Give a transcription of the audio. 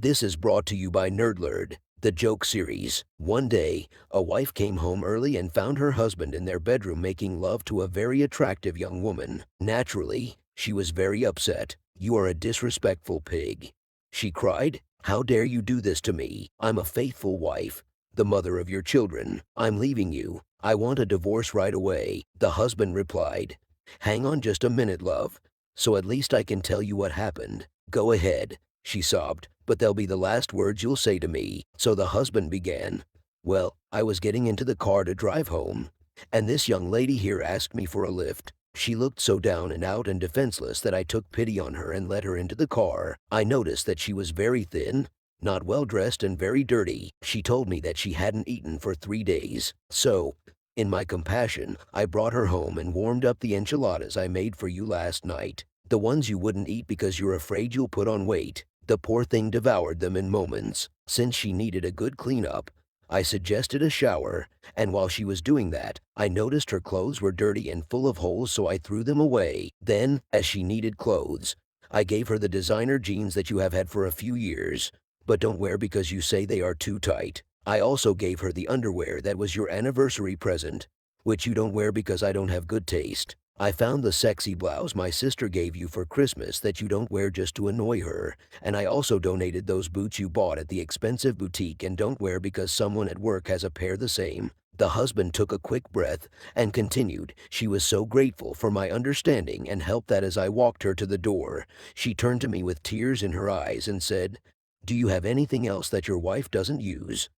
This is brought to you by Nerdlerd, the joke series. One day, a wife came home early and found her husband in their bedroom making love to a very attractive young woman. Naturally, she was very upset. "You are a disrespectful pig," she cried. "How dare you do this to me? I'm a faithful wife, the mother of your children. I'm leaving you. I want a divorce right away." The husband replied, "Hang on just a minute, love, so at least I can tell you what happened." "Go ahead," she sobbed, "but they'll be the last words you'll say to me." So the husband began. "Well, I was getting into the car to drive home, and this young lady here asked me for a lift. She looked so down and out and defenseless that I took pity on her and let her into the car. I noticed that she was very thin, not well dressed, and very dirty. She told me that she hadn't eaten for 3 days. So, in my compassion, I brought her home and warmed up the enchiladas I made for you last night. The ones you wouldn't eat because you're afraid you'll put on weight." The poor thing devoured them in moments. Since she needed a good cleanup, I suggested a shower, and while she was doing that, I noticed her clothes were dirty and full of holes, so I threw them away. Then, as she needed clothes, I gave her the designer jeans that you have had for a few years, but don't wear because you say they are too tight. I also gave her the underwear that was your anniversary present, which you don't wear because I don't have good taste. I found the sexy blouse my sister gave you for Christmas that you don't wear just to annoy her, and I also donated those boots you bought at the expensive boutique and don't wear because someone at work has a pair the same." The husband took a quick breath and continued. "She was so grateful for my understanding and help that as I walked her to the door, she turned to me with tears in her eyes and said, 'Do you have anything else that your wife doesn't use?'